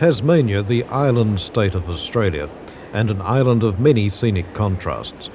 Tasmania, the island state of Australia, and an island of many scenic contrasts.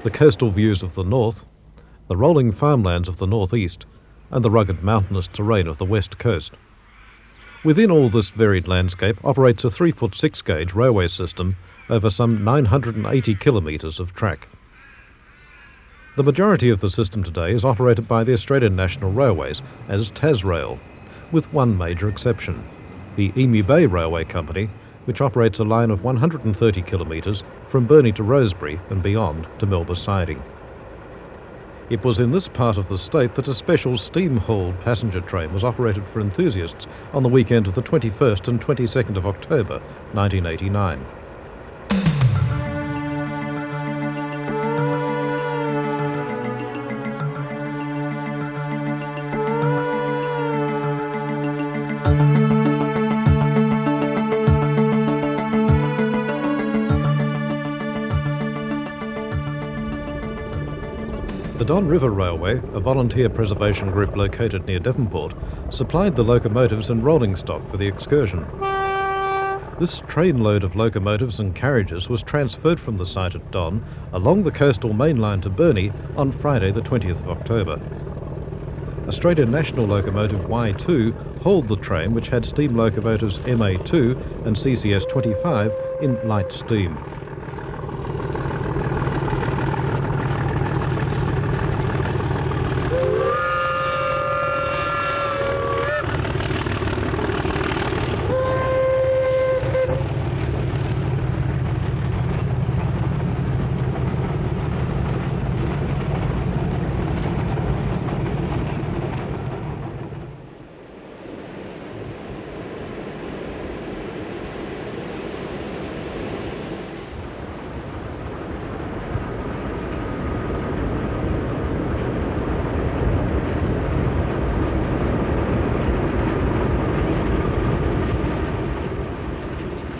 The coastal views of the north, the rolling farmlands of the northeast, and the rugged mountainous terrain of the west coast. Within all this varied landscape operates a 3-foot 6-gauge railway system over some 980 kilometres of track. The majority of the system today is operated by the Australian National Railways as Tasrail, with one major exception, the Emu Bay Railway Company, which operates a line of 130 kilometres from Burnie to Rosebery and beyond to Melba Siding. It was in this part of the state that a special steam-hauled passenger train was operated for enthusiasts on the weekend of the 21st and 22nd of October 1989. The Don River Railway, a volunteer preservation group located near Devonport, supplied the locomotives and rolling stock for the excursion. This trainload of locomotives and carriages was transferred from the site at Don along the coastal main line to Burnie on Friday the 20th of October. Australian National Locomotive Y2 hauled the train, which had steam locomotives MA2 and CCS 25 in light steam.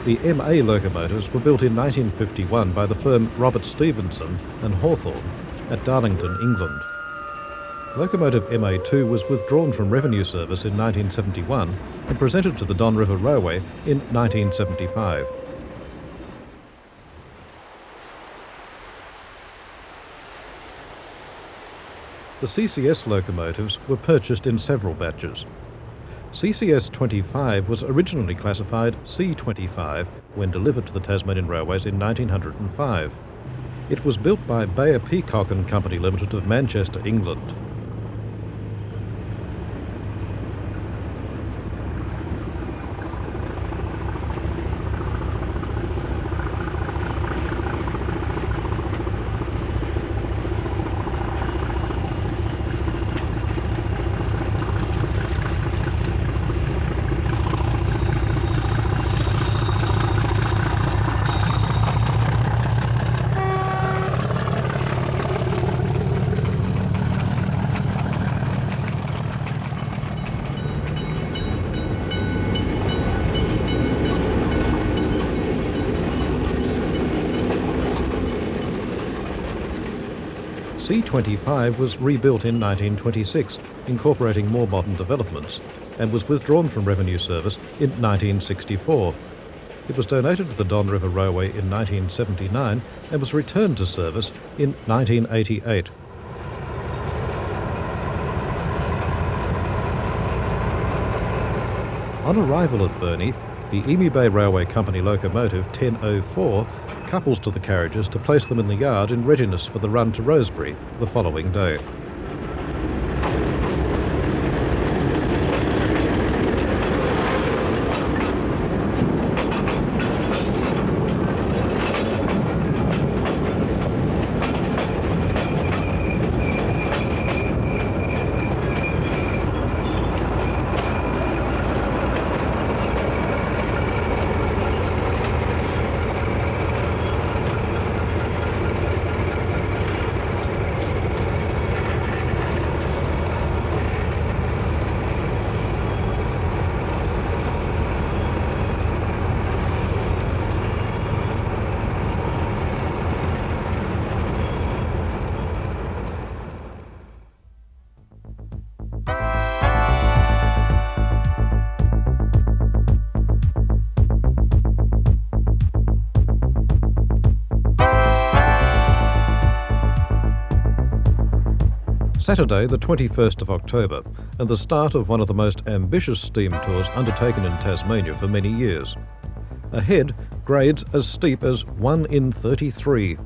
The MA locomotives were built in 1951 by the firm Robert Stevenson and Hawthorne at Darlington, England. Locomotive MA2 was withdrawn from revenue service in 1971 and presented to the Don River Railway in 1975. The CCS locomotives were purchased in several batches. CCS 25 was originally classified C25 when delivered to the Tasmanian Railways in 1905. It was built by Bayer Peacock and Company Limited of Manchester, England. C25 was rebuilt in 1926, incorporating more modern developments, and was withdrawn from revenue service in 1964. It was donated to the Don River Railway in 1979 and was returned to service in 1988. On arrival at Burnie, the Emu Bay Railway Company locomotive 1004 couples to the carriages to place them in the yard in readiness for the run to Rosebery the following day. Saturday, the 21st of October, and the start of one of the most ambitious steam tours undertaken in Tasmania for many years. Ahead, grades as steep as 1 in 33.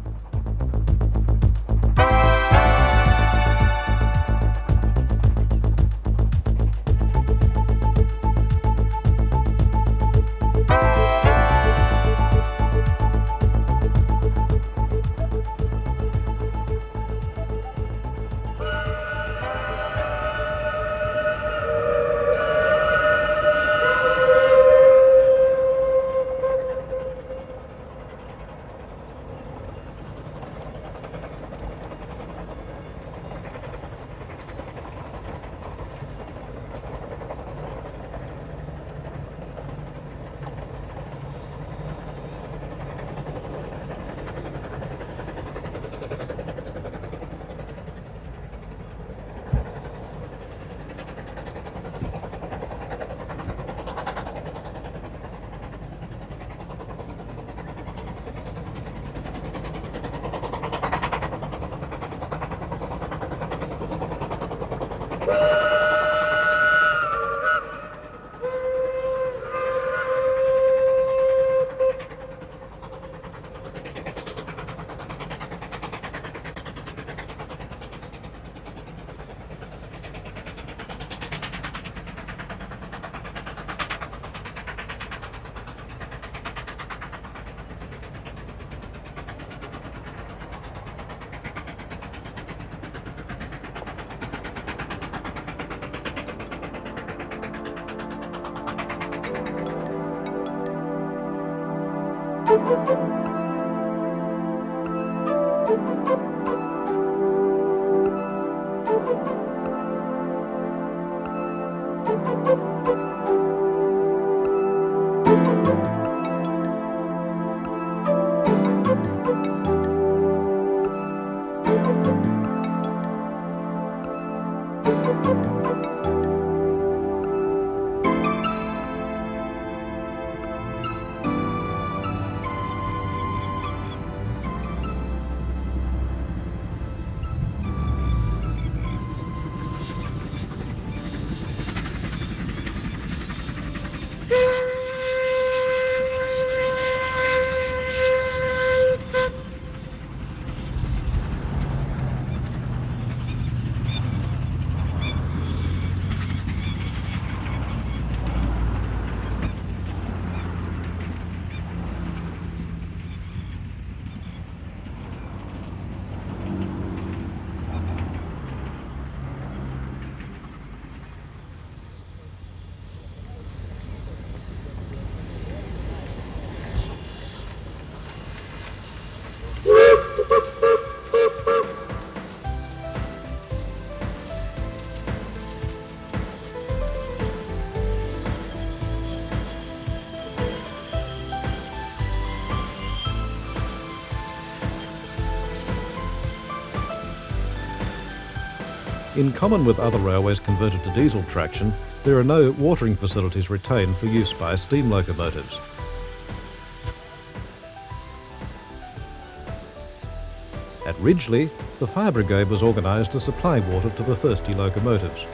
In common with other railways converted to diesel traction, there are no watering facilities retained for use by steam locomotives. At Ridgeley, the fire brigade was organised to supply water to the thirsty locomotives.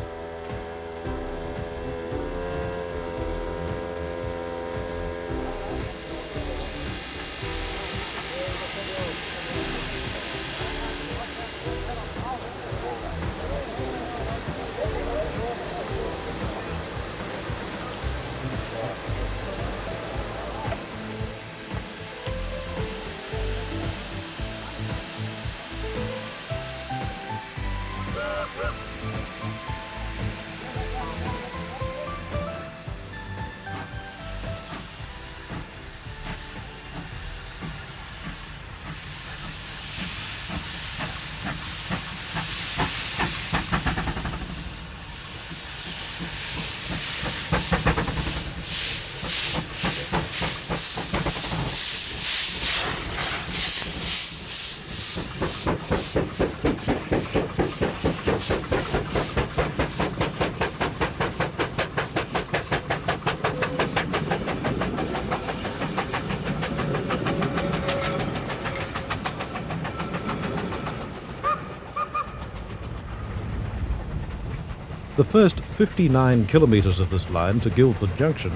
The first 59 kilometres of this line to Guildford Junction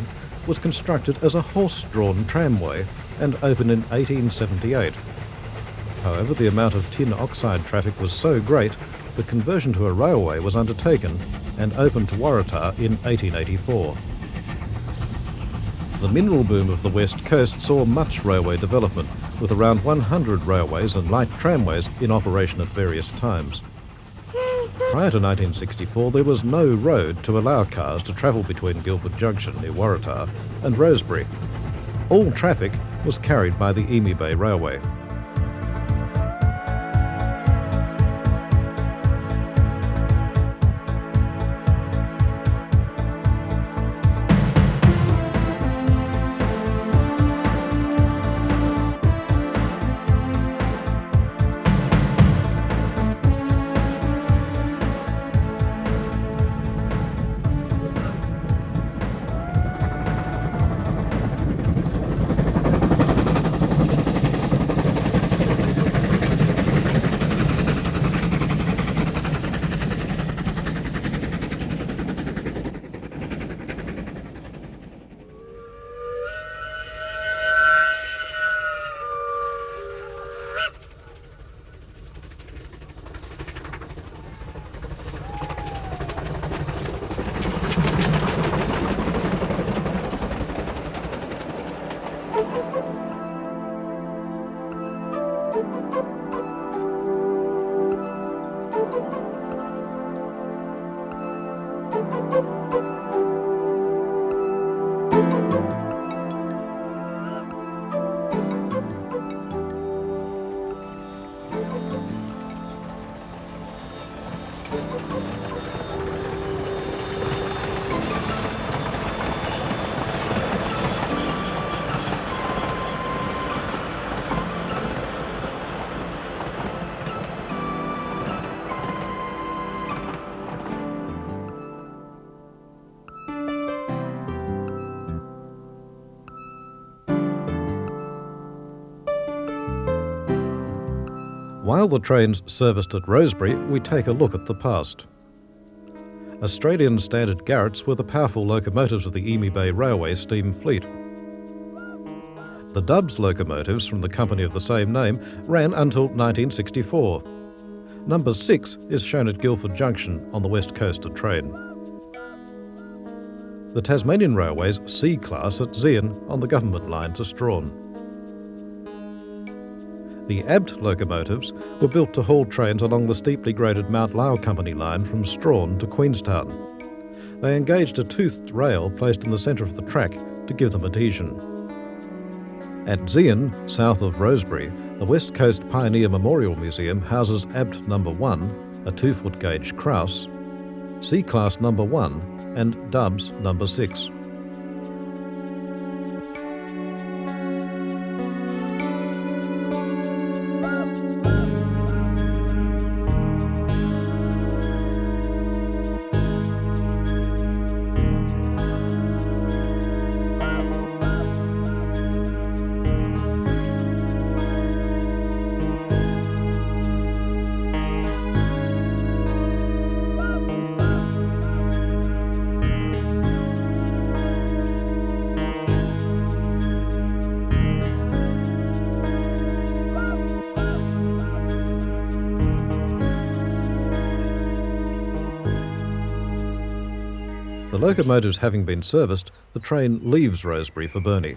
was constructed as a horse-drawn tramway and opened in 1878. However, the amount of tin oxide traffic was so great, the conversion to a railway was undertaken and opened to Waratah in 1884. The mineral boom of the West Coast saw much railway development, with around 100 railways and light tramways in operation at various times. Prior to 1964, there was no road to allow cars to travel between Guildford Junction near Waratah and Rosebery. All traffic was carried by the Emu Bay Railway. While the trains serviced at Rosebery, we take a look at the past. Australian Standard Garretts were the powerful locomotives of the Emu Bay Railway steam fleet. The Dubs locomotives from the company of the same name ran until 1964. Number 6 is shown at Guildford Junction on the West Coaster train. The Tasmanian Railway's C-class at Zeehan on the government line to Strahan. The Abt locomotives were built to haul trains along the steeply graded Mount Lyell Company line from Strahan to Queenstown. They engaged a toothed rail placed in the centre of the track to give them adhesion. At Zeehan, south of Rosebery, the West Coast Pioneer Memorial Museum houses Abt number 1, a 2-foot gauge Krauss, C-class number 1 and Dubs number 6. The locomotives having been serviced, the train leaves Rosebery for Burnie.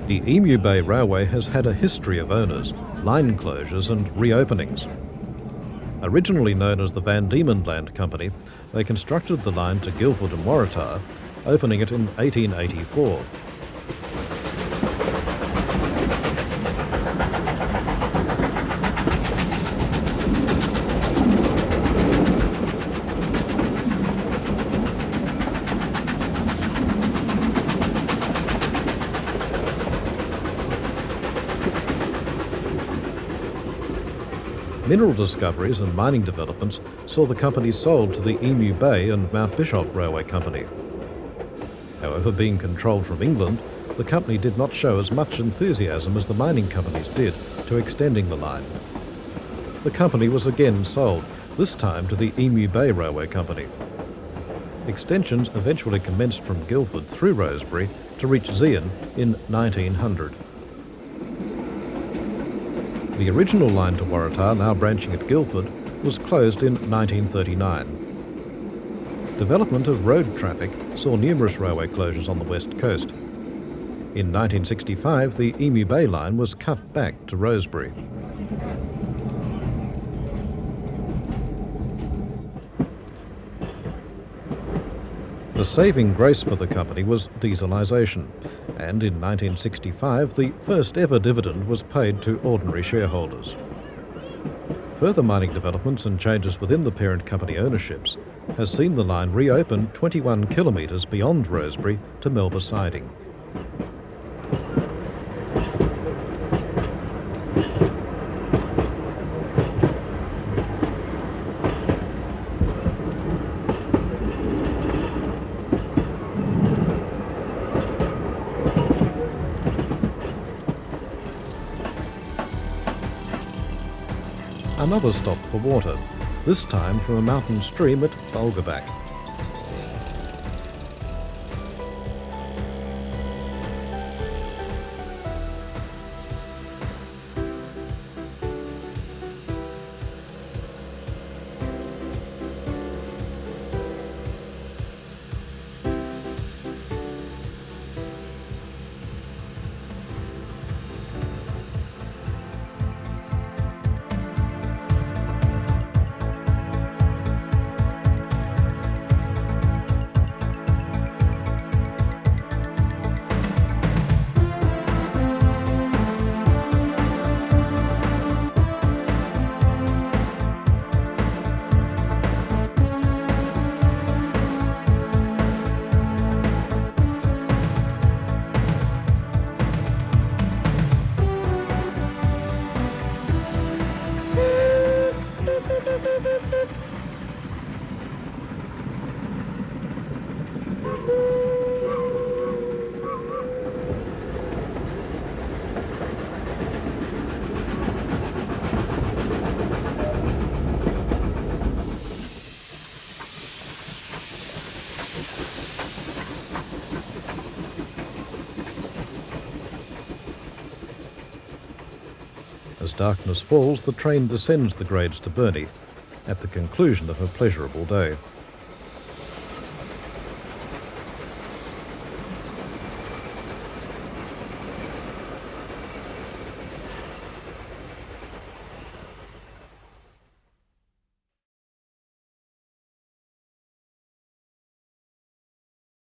The Emu Bay Railway has had a history of owners, line closures and reopenings. Originally known as the Van Diemen Land Company, they constructed the line to Guildford and Waratah, opening it in 1884. Mineral discoveries and mining developments saw the company sold to the Emu Bay and Mount Bischoff Railway Company. However, being controlled from England, the company did not show as much enthusiasm as the mining companies did to extending the line. The company was again sold, this time to the Emu Bay Railway Company. Extensions eventually commenced from Guildford through Rosebery to reach Zeehan in 1900. The original line to Waratah, now branching at Guildford, was closed in 1939. Development of road traffic saw numerous railway closures on the west coast. In 1965, the Emu Bay line was cut back to Rosebery. The saving grace for the company was dieselisation, and in 1965 the first ever dividend was paid to ordinary shareholders. Further mining developments and changes within the parent company ownerships has seen the line reopen 21 kilometres beyond Rosebery to Melba siding. Another stop for water, this time from a mountain stream at Bulgaback. As darkness falls, the train descends the grades to Burnie at the conclusion of a pleasurable day.